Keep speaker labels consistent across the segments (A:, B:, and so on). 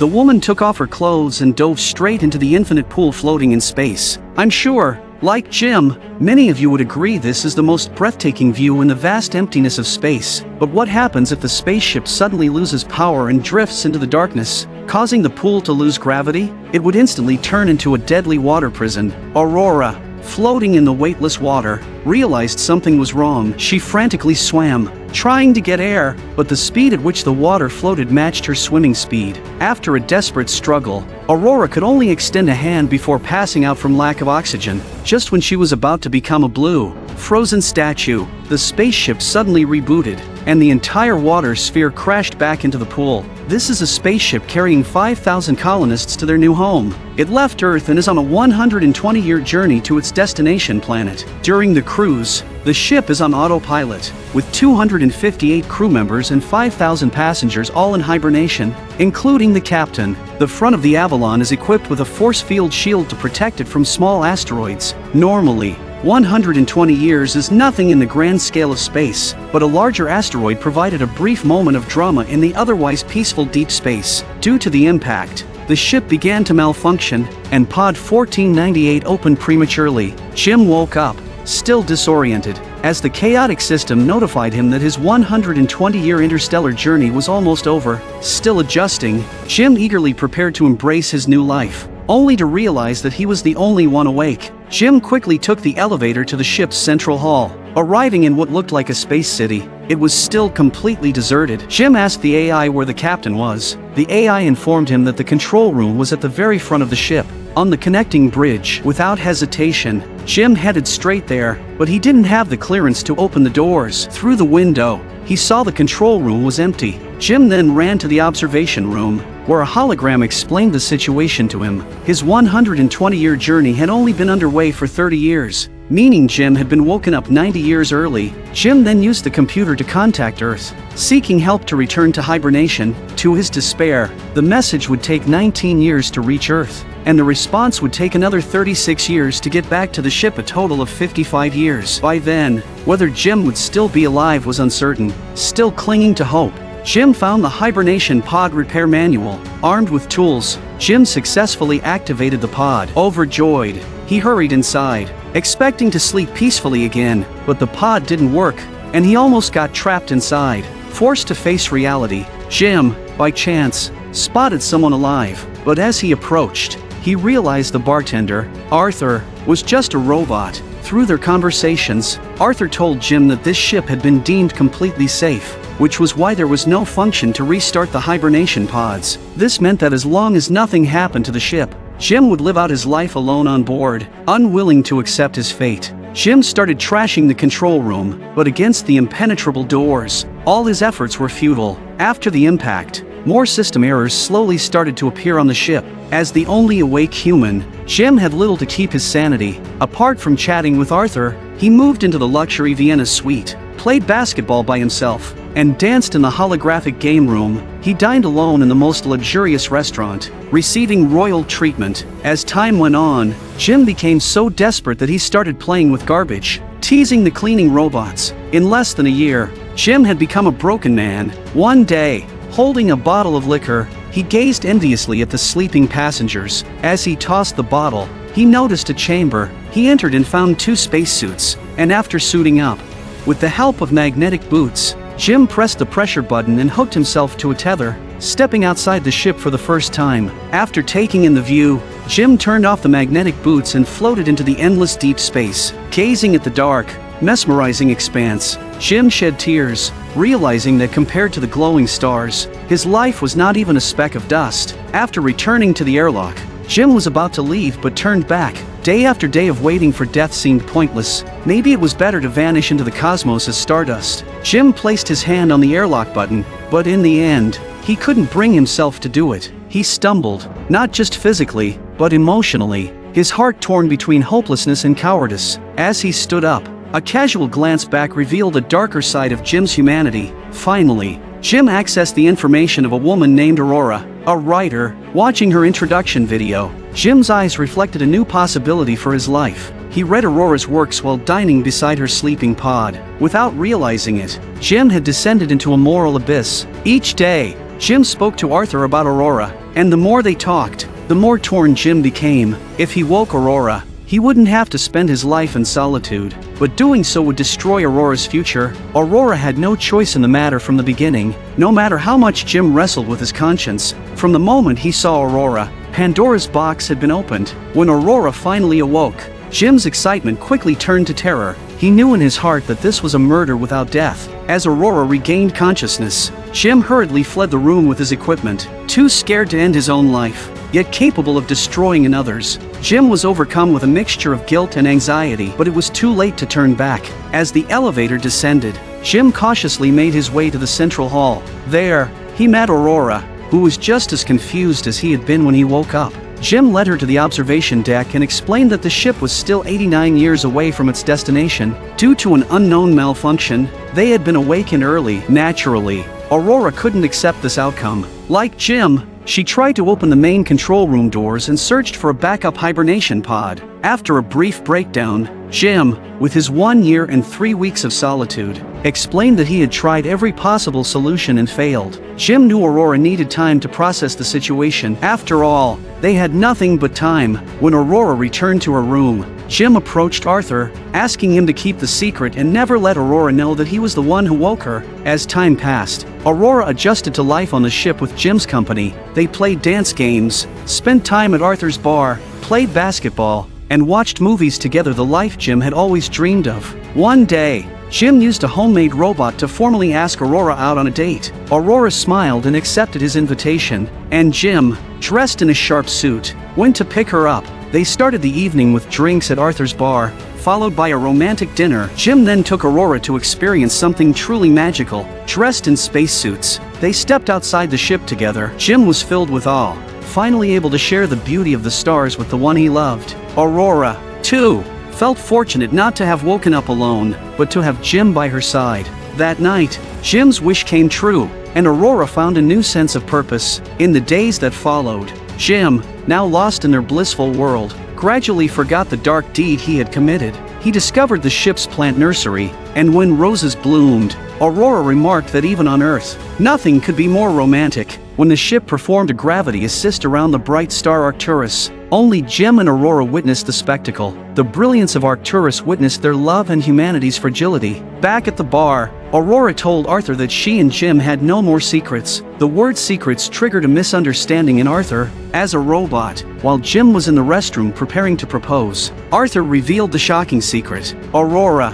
A: The woman took off her clothes and dove straight into the infinite pool floating in space. I'm sure, like Jim, many of you would agree this is the most breathtaking view in the vast emptiness of space. But what happens if the spaceship suddenly loses power and drifts into the darkness, causing the pool to lose gravity? It would instantly turn into a deadly water prison. Aurora, floating in the weightless water, realized something was wrong. She frantically swam, trying to get air, but the speed at which the water floated matched her swimming speed. After a desperate struggle, Aurora could only extend a hand before passing out from lack of oxygen. Just when she was about to become a blue, frozen statue, the spaceship suddenly rebooted, and the entire water sphere crashed back into the pool. This is a spaceship carrying 5,000 colonists to their new home. It left Earth and is on a 120-year journey to its destination planet. During the cruise, the ship is on autopilot, with 258 crew members and 5,000 passengers all in hibernation, including the captain. The front of the Avalon is equipped with a force field shield to protect it from small asteroids. Normally, 120 years is nothing in the grand scale of space, but a larger asteroid provided a brief moment of drama in the otherwise peaceful deep space. Due to the impact, the ship began to malfunction, and Pod 1498 opened prematurely. Jim woke up, still disoriented, as the chaotic system notified him that his 120-year interstellar journey was almost over. Still adjusting, Jim eagerly prepared to embrace his new life, only to realize that he was the only one awake. Jim quickly took the elevator to the ship's central hall. Arriving in what looked like a space city, it was still completely deserted. Jim asked the AI where the captain was. The AI informed him that the control room was at the very front of the ship, on the connecting bridge. Without hesitation, Jim headed straight there, but he didn't have the clearance to open the doors. Through the window, he saw the control room was empty. Jim then ran to the observation room, where a hologram explained the situation to him. His 120-year journey had only been underway for 30 years, meaning Jim had been woken up 90 years early. Jim then used the computer to contact Earth, seeking help to return to hibernation. To his despair, the message would take 19 years to reach Earth, and the response would take another 36 years to get back to the ship, a total of 55 years. By then, whether Jim would still be alive was uncertain. Still clinging to hope, Jim found the hibernation pod repair manual. Armed with tools, Jim successfully activated the pod. Overjoyed, he hurried inside, expecting to sleep peacefully again, but the pod didn't work, and he almost got trapped inside. Forced to face reality, Jim, by chance, spotted someone alive, but as he approached, he realized the bartender, Arthur, was just a robot. Through their conversations, Arthur told Jim that this ship had been deemed completely safe, which was why there was no function to restart the hibernation pods. This meant that as long as nothing happened to the ship, Jim would live out his life alone on board. Unwilling to accept his fate, Jim started trashing the control room, but against the impenetrable doors, all his efforts were futile. After the impact, more system errors slowly started to appear on the ship. As the only awake human, Jim had little to keep his sanity. Apart from chatting with Arthur, he moved into the luxury Vienna suite, played basketball by himself, and danced in the holographic game room. He dined alone in the most luxurious restaurant, receiving royal treatment. As time went on, Jim became so desperate that he started playing with garbage, teasing the cleaning robots. In less than a year, Jim had become a broken man. One day, holding a bottle of liquor, he gazed enviously at the sleeping passengers. As he tossed the bottle, he noticed a chamber. He entered and found 2 spacesuits, and after suiting up, with the help of magnetic boots, Jim pressed the pressure button and hooked himself to a tether, stepping outside the ship for the first time. After taking in the view, Jim turned off the magnetic boots and floated into the endless deep space. Gazing at the dark, mesmerizing expanse, Jim shed tears, realizing that compared to the glowing stars, his life was not even a speck of dust. After returning to the airlock, Jim was about to leave but turned back. Day after day of waiting for death seemed pointless. Maybe it was better to vanish into the cosmos as stardust. Jim placed his hand on the airlock button, but in the end, he couldn't bring himself to do it. He stumbled, not just physically, but emotionally, his heart torn between hopelessness and cowardice. As he stood up, a casual glance back revealed a darker side of Jim's humanity. Finally, Jim accessed the information of a woman named Aurora, a writer. Watching her introduction video, Jim's eyes reflected a new possibility for his life. He read Aurora's works while dining beside her sleeping pod. Without realizing it, Jim had descended into a moral abyss. Each day, Jim spoke to Arthur about Aurora, And the more they talked, the more torn Jim became. If he woke Aurora, he wouldn't have to spend his life in solitude, but doing so would destroy Aurora's future. Aurora had no choice in the matter from the beginning, no matter how much Jim wrestled with his conscience. From the moment he saw Aurora, Pandora's box had been opened. When Aurora finally awoke, Jim's excitement quickly turned to terror. He knew in his heart that this was a murder without death. As Aurora regained consciousness, Jim hurriedly fled the room with his equipment, too scared to end his own life, yet capable of destroying another's. Jim was overcome with a mixture of guilt and anxiety, but it was too late to turn back. As the elevator descended, Jim cautiously made his way to the central hall. There, he met Aurora, who was just as confused as he had been when he woke up. Jim led her to the observation deck and explained that the ship was still 89 years away from its destination. Due to an unknown malfunction, they had been awakened early. Naturally, Aurora couldn't accept this outcome. Like Jim, she tried to open the main control room doors and searched for a backup hibernation pod. After a brief breakdown, Jim, with his 1 year and 3 weeks of solitude, explained that he had tried every possible solution and failed. Jim knew Aurora needed time to process the situation. After all, they had nothing but time. When Aurora returned to her room, Jim approached Arthur, asking him to keep the secret and never let Aurora know that he was the one who woke her. As time passed, Aurora adjusted to life on the ship with Jim's company. They played dance games, spent time at Arthur's bar, played basketball, and watched movies together, the life Jim had always dreamed of. One day, Jim used a homemade robot to formally ask Aurora out on a date. Aurora smiled and accepted his invitation, and Jim, dressed in a sharp suit, went to pick her up. They started the evening with drinks at Arthur's bar, followed by a romantic dinner. Jim then took Aurora to experience something truly magical. Dressed in spacesuits, they stepped outside the ship together. Jim was filled with awe, finally able to share the beauty of the stars with the one he loved. Aurora, too, felt fortunate not to have woken up alone, but to have Jim by her side. That night, Jim's wish came true, and Aurora found a new sense of purpose. In the days that followed, Jim, now lost in their blissful world, gradually forgot the dark deed he had committed. He discovered the ship's plant nursery, and when roses bloomed, Aurora remarked that even on Earth, nothing could be more romantic. When the ship performed a gravity assist around the bright star Arcturus, only Jim and Aurora witnessed the spectacle. The brilliance of Arcturus witnessed their love and humanity's fragility. Back at the bar, Aurora told Arthur that she and Jim had no more secrets. The word secrets triggered a misunderstanding in Arthur. As a robot, while Jim was in the restroom preparing to propose, Arthur revealed the shocking secret. Aurora,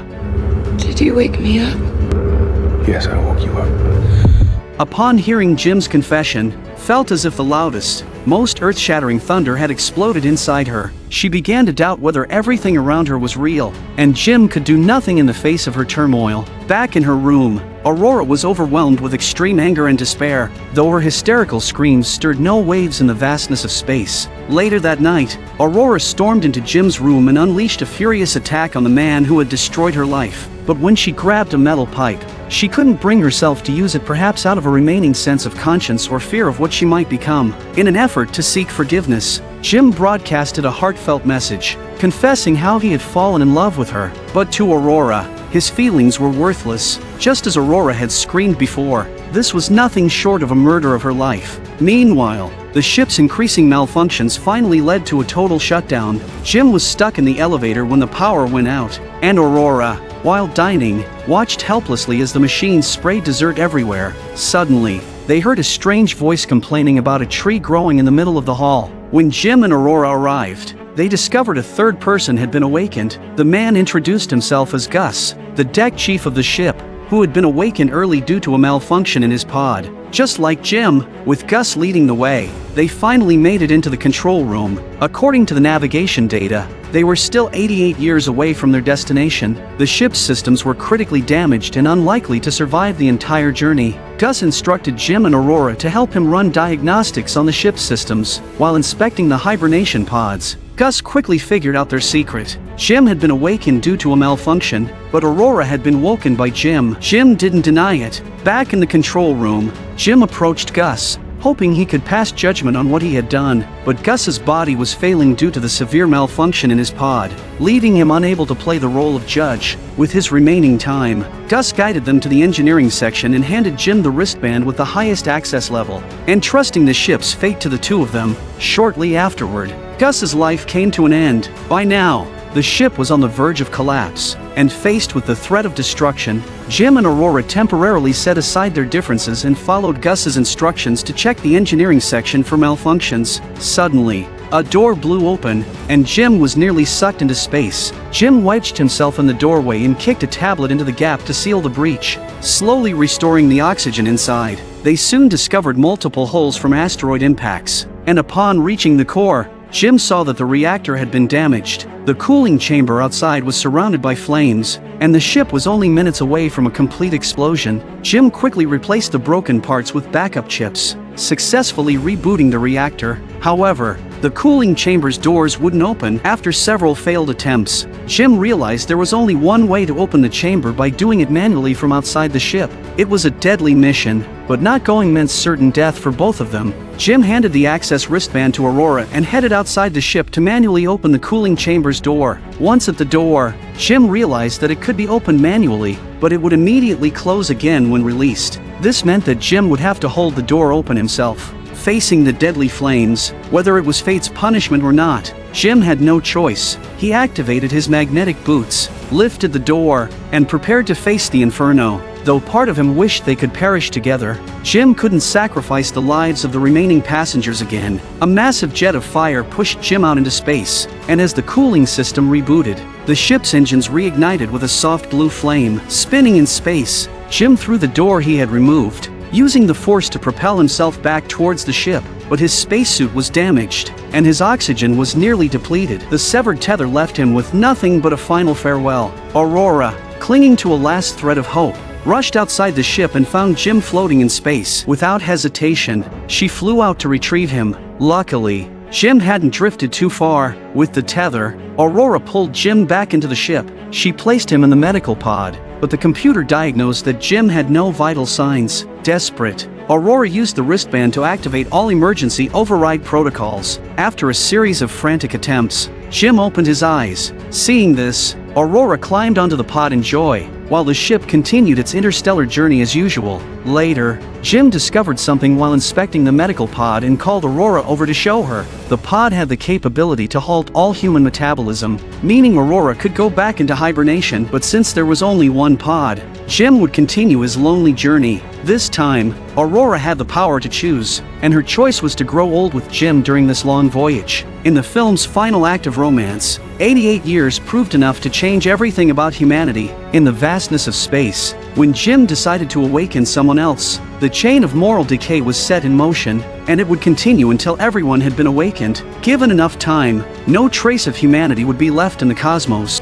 B: did you wake me up?
C: Yes, I woke you up.
A: Upon hearing Jim's confession, felt as if the loudest, most earth-shattering thunder had exploded inside her. She began to doubt whether everything around her was real, and Jim could do nothing in the face of her turmoil. Back in her room, Aurora was overwhelmed with extreme anger and despair, though her hysterical screams stirred no waves in the vastness of space. Later that night, Aurora stormed into Jim's room and unleashed a furious attack on the man who had destroyed her life. But when she grabbed a metal pipe, she couldn't bring herself to use it, perhaps out of a remaining sense of conscience or fear of what she might become. In an effort to seek forgiveness, Jim broadcasted a heartfelt message, confessing how he had fallen in love with her. But to Aurora, his feelings were worthless. Just as Aurora had screamed before, this was nothing short of a murder of her life. Meanwhile, the ship's increasing malfunctions finally led to a total shutdown. Jim was stuck in the elevator when the power went out, and Aurora, while dining, watched helplessly as the machines sprayed dessert everywhere. Suddenly, they heard a strange voice complaining about a tree growing in the middle of the hall. When Jim and Aurora arrived, they discovered a third person had been awakened. The man introduced himself as Gus, the deck chief of the ship, who had been awakened early due to a malfunction in his pod. Just like Jim, with Gus leading the way, they finally made it into the control room. According to the navigation data, they were still 88 years away from their destination. The ship's systems were critically damaged and unlikely to survive the entire journey. Gus instructed Jim and Aurora to help him run diagnostics on the ship's systems. While inspecting the hibernation pods, Gus quickly figured out their secret. Jim had been awakened due to a malfunction, but Aurora had been woken by Jim. Jim didn't deny it. Back in the control room, Jim approached Gus, hoping he could pass judgment on what he had done, but Gus's body was failing due to the severe malfunction in his pod, leaving him unable to play the role of judge. With his remaining time, Gus guided them to the engineering section and handed Jim the wristband with the highest access level, entrusting the ship's fate to the two of them. Shortly afterward, Gus's life came to an end. By now, the ship was on the verge of collapse, and faced with the threat of destruction, Jim and Aurora temporarily set aside their differences and followed Gus's instructions to check the engineering section for malfunctions. Suddenly, a door blew open, and Jim was nearly sucked into space. Jim wedged himself in the doorway and kicked a tablet into the gap to seal the breach, slowly restoring the oxygen inside. They soon discovered multiple holes from asteroid impacts, and upon reaching the core, Jim saw that the reactor had been damaged. The cooling chamber outside was surrounded by flames, and the ship was only minutes away from a complete explosion. Jim quickly replaced the broken parts with backup chips, successfully rebooting the reactor. However, the cooling chamber's doors wouldn't open after several failed attempts. Jim realized there was only one way to open the chamber, by doing it manually from outside the ship. It was a deadly mission, but not going meant certain death for both of them. Jim handed the access wristband to Aurora and headed outside the ship to manually open the cooling chamber's door. Once at the door, Jim realized that it could be opened manually, but it would immediately close again when released. This meant that Jim would have to hold the door open himself. Facing the deadly flames, whether it was fate's punishment or not, Jim had no choice. He activated his magnetic boots, lifted the door, and prepared to face the inferno. Though part of him wished they could perish together, Jim couldn't sacrifice the lives of the remaining passengers again. A massive jet of fire pushed Jim out into space, and as the cooling system rebooted, the ship's engines reignited with a soft blue flame. Spinning in space, Jim threw the door he had removed, using the force to propel himself back towards the ship, but his spacesuit was damaged, and his oxygen was nearly depleted. The severed tether left him with nothing but a final farewell. Aurora, clinging to a last thread of hope, rushed outside the ship and found Jim floating in space. Without hesitation, she flew out to retrieve him. Luckily, Jim hadn't drifted too far. With the tether, Aurora pulled Jim back into the ship. She placed him in the medical pod, but the computer diagnosed that Jim had no vital signs. Desperate, Aurora used the wristband to activate all emergency override protocols. After a series of frantic attempts, Jim opened his eyes. Seeing this, Aurora climbed onto the pod in joy, while the ship continued its interstellar journey as usual. Later, Jim discovered something while inspecting the medical pod and called Aurora over to show her. The pod had the capability to halt all human metabolism, meaning Aurora could go back into hibernation, but since there was only one pod, Jim would continue his lonely journey. This time, Aurora had the power to choose, and her choice was to grow old with Jim during this long voyage. In the film's final act of romance, 88 years proved enough to change everything about humanity. In the vastness of space, when Jim decided to awaken someone else, the chain of moral decay was set in motion, and it would continue until everyone had been awakened. Given enough time, no trace of humanity would be left in the cosmos.